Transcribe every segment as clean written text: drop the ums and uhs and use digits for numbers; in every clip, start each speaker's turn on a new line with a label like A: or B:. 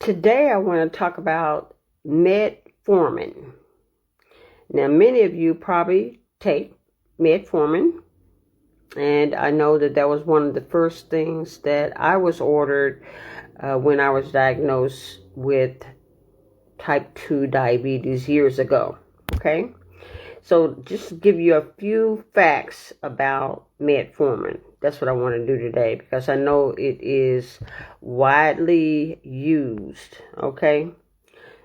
A: Today I want to talk about Metformin. Now, many of you probably take Metformin, and I know that was one of the first things that I was ordered when I was diagnosed with type 2 diabetes years ago. Okay? So just to give you a few facts about Metformin. That's what I want to do today because I know it is widely used. Okay?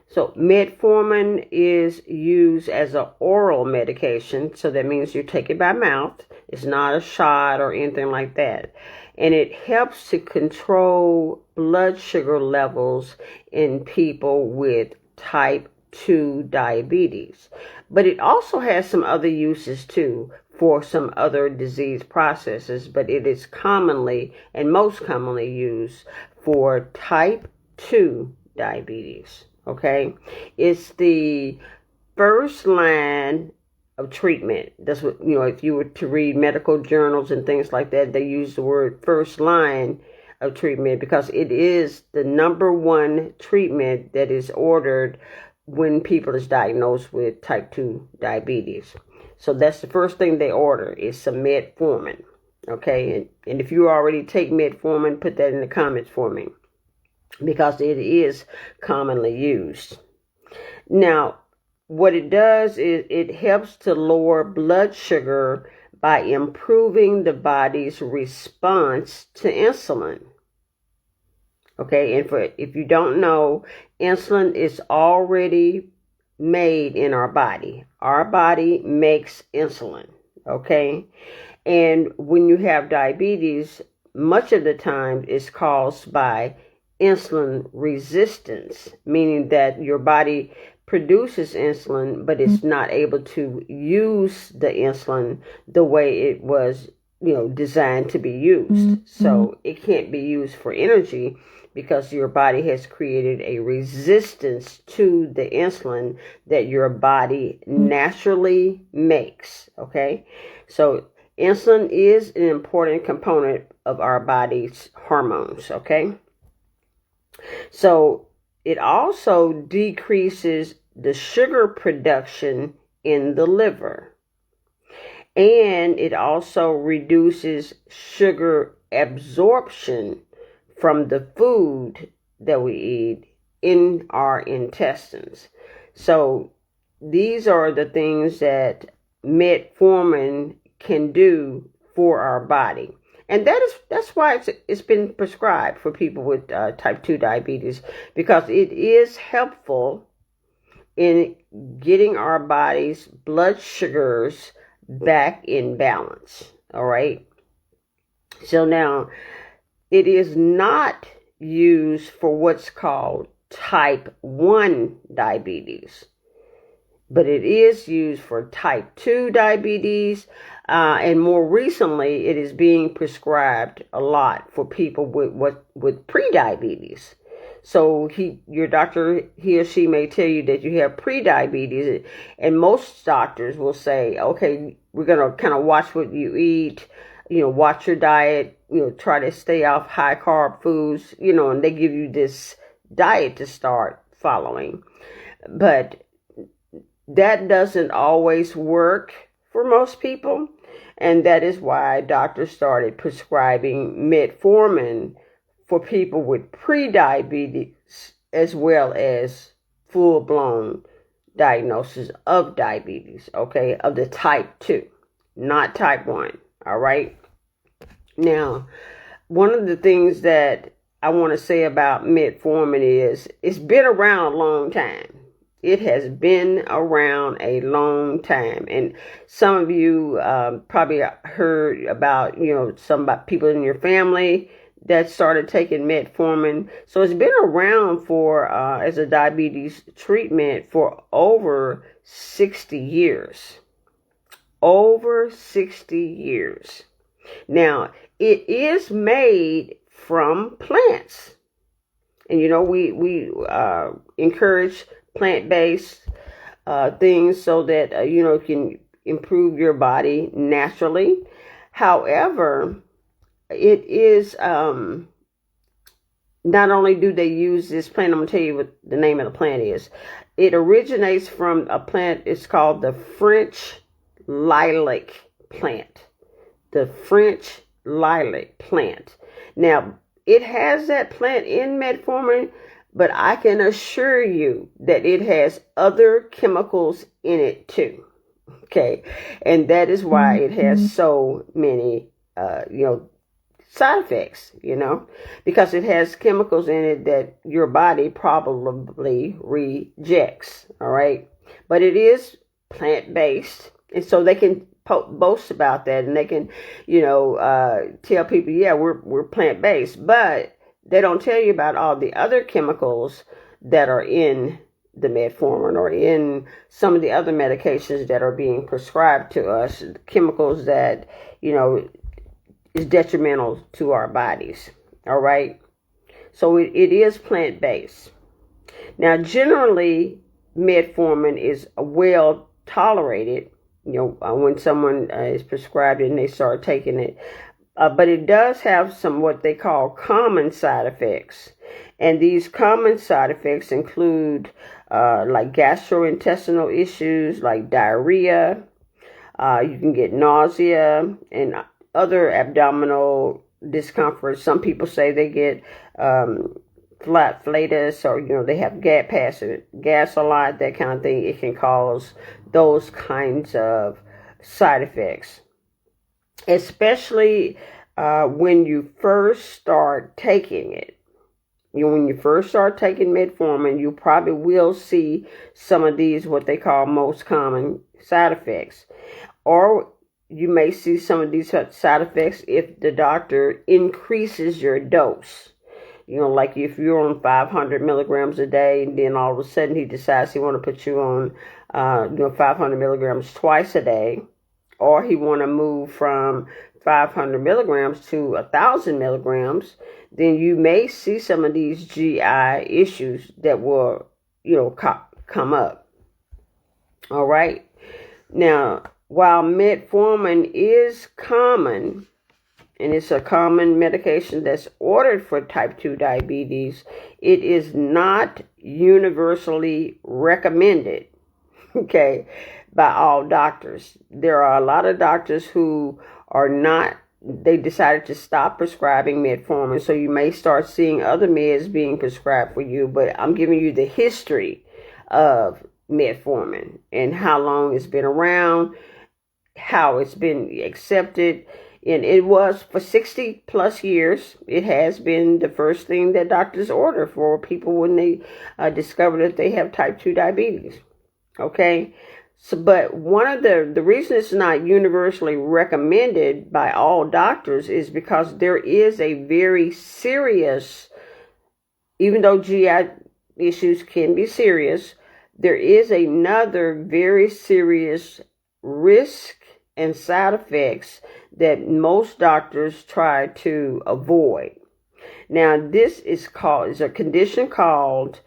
A: So Metformin is used as an oral medication. So that means you take it by mouth. It's not a shot or anything like that. And it helps to control blood sugar levels in people with type 2 diabetes. But it also has some other uses too for some other disease processes, but it is commonly and most commonly used for type 2 diabetes. Okay, it's the first line of treatment. That's what, if you were to read medical journals and things like that, they use the word first line of treatment because it is the number one treatment that is ordered when people is diagnosed with type 2 diabetes. So that's the first thing they order is some Metformin. Okay, and if you already take Metformin, put that in the comments for me because it is commonly used. Now, what it does is it helps to lower blood sugar by improving the body's response to insulin. Okay, and if you don't know, insulin is already made in our body. Our body makes insulin, okay? And when you have diabetes, much of the time it's caused by insulin resistance, meaning that your body produces insulin, but it's not able to use the insulin the way it was, designed to be used. So it can't be used for energy because your body has created a resistance to the insulin that your body naturally makes. Okay, so insulin is an important component of our body's hormones. Okay, so it also decreases the sugar production in the liver, and it also reduces sugar absorption from the food that we eat in our intestines. So these are the things that Metformin can do for our body. And that's why it's been prescribed for people with type 2 diabetes, because it is helpful in getting our body's blood sugars back in balance. All right. So now, it is not used for what's called type 1 diabetes, but it is used for type 2 diabetes, and more recently, it is being prescribed a lot for people with pre-diabetes. So your doctor, he or she may tell you that you have pre-diabetes, and most doctors will say, okay, we're going to kind of watch what you eat, watch your diet, try to stay off high carb foods, and they give you this diet to start following. But that doesn't always work for most people. And that is why doctors started prescribing Metformin for people with pre-diabetes as well as full-blown diagnosis of diabetes, okay, of the type 2, not type 1, all right? Now, one of the things that I want to say about Metformin is it's been around a long time. It has been around a long time. And some of you probably heard about, some people in your family that started taking Metformin. So it's been around for, as a diabetes treatment for over 60 years. Over 60 years. Now, it is made from plants. And, we encourage plant-based things so that, it can improve your body naturally. However, it is not only do they use this plant, I'm going to tell you what the name of the plant is. It originates from a plant, it's called the French lilac plant. The French lilac plant. Now, it has that plant in metformin, but I can assure you that it has other chemicals in it too. Okay. And that is why it has so many, side effects, because it has chemicals in it that your body probably rejects. All right. But it is plant-based. And so they can boast about that, and they can, tell people, yeah, we're plant-based, but they don't tell you about all the other chemicals that are in the metformin or in some of the other medications that are being prescribed to us, chemicals that, is detrimental to our bodies. All right. So it is plant-based. Now, generally, metformin is well tolerated, when someone is prescribed it and they start taking it. But it does have some what they call common side effects. And these common side effects include like gastrointestinal issues like diarrhea. You can get nausea and other abdominal discomfort. Some people say they get flatus, or they have gas a lot, that kind of thing. It can cause those kinds of side effects, especially when you first start taking it. When you first start taking metformin, you probably will see some of these, what they call most common side effects. Or you may see some of these side effects if the doctor increases your dose. Like if you're on 500 milligrams a day, and then all of a sudden he decides he want to put you on, 500 milligrams twice a day, or he want to move from 500 milligrams to 1,000 milligrams, then you may see some of these GI issues that will, come up. All right. Now, while metformin is common, and it's a common medication that's ordered for type 2 diabetes, it is not universally recommended, okay, by all doctors. There are a lot of doctors who are not, they decided to stop prescribing metformin, so you may start seeing other meds being prescribed for you, but I'm giving you the history of metformin and how long it's been around, how it's been accepted. And it was for 60 plus years. It has been the first thing that doctors order for people when they discover that they have type 2 diabetes. Okay. So, but one of the reason it's not universally recommended by all doctors is because there is a very serious, even though GI issues can be serious, there is another very serious risk and side effects that most doctors try to avoid. Now, this is a condition called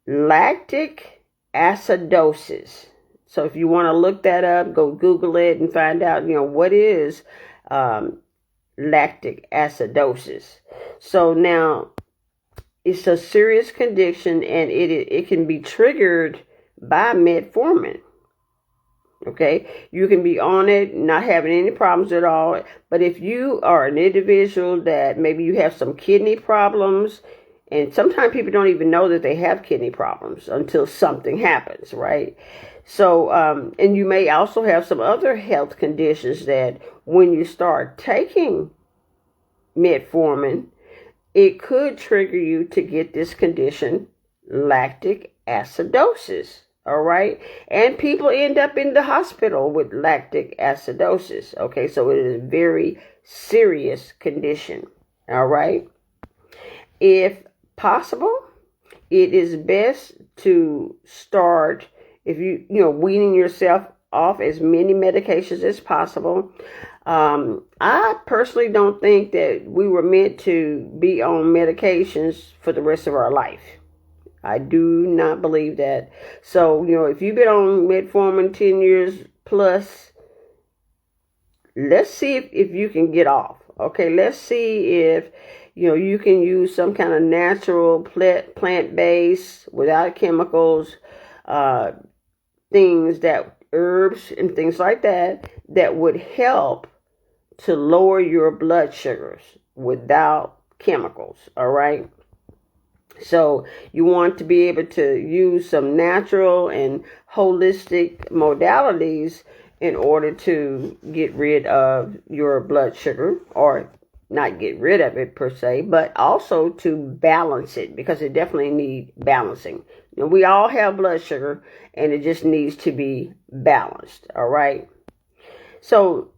A: lactic acidosis. So if you want to look that up, go Google it and find out, what is lactic acidosis. So now, it's a serious condition, and it can be triggered by metformin. Okay, you can be on it, not having any problems at all. But if you are an individual that maybe you have some kidney problems, and sometimes people don't even know that they have kidney problems until something happens, right? So, and you may also have some other health conditions that when you start taking metformin, it could trigger you to get this condition, lactic acidosis. All right. And people end up in the hospital with lactic acidosis. Okay. So it is a very serious condition. All right. If possible, it is best to start, if weaning yourself off as many medications as possible. I personally don't think that we were meant to be on medications for the rest of our life. I do not believe that. So, if you've been on metformin 10 years plus, let's see if you can get off. Okay, let's see if You can use some kind of natural plant-based, without chemicals, things that herbs and things like that would help to lower your blood sugars without chemicals. All right. So you want to be able to use some natural and holistic modalities in order to get rid of your blood sugar, or not get rid of it per se, but also to balance it, because it definitely needs balancing. We all have blood sugar and it just needs to be balanced. All right. So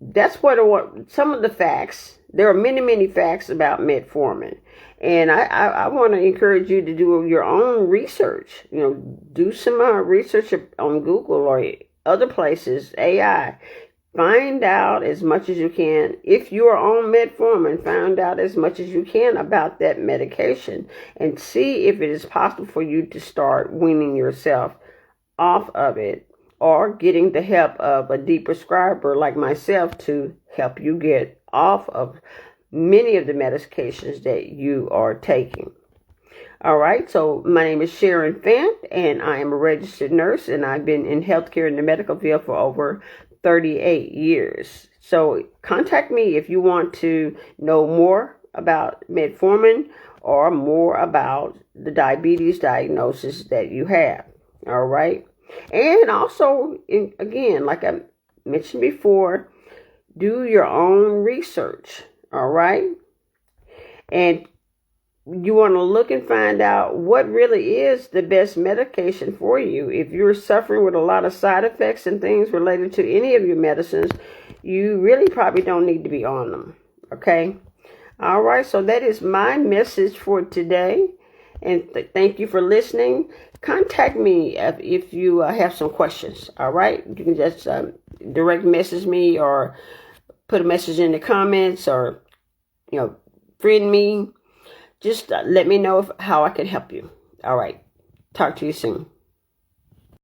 A: that's what some of the facts. There are many, many facts about metformin. And I want to encourage you to do your own research. Do some research on Google or other places, AI. Find out as much as you can. If you are on metformin, find out as much as you can about that medication and see if it is possible for you to start weaning yourself off of it, or getting the help of a deep prescriber like myself to help you get off of many of the medications that you are taking. All right, so my name is Sharon Fant, and I am a registered nurse, and I've been in healthcare in the medical field for over 38 years. So contact me if you want to know more about metformin or more about the diabetes diagnosis that you have. All right. And also, again, like I mentioned before, do your own research. All right. And you want to look and find out what really is the best medication for you. If you're suffering with a lot of side effects and things related to any of your medicines, you really probably don't need to be on them. Okay. All right. So that is my message for today. And thank you for listening. Contact me if you have some questions. All right. You can just direct message me or put a message in the comments, or, friend me. Just let me know how I can help you. All right. Talk to you soon.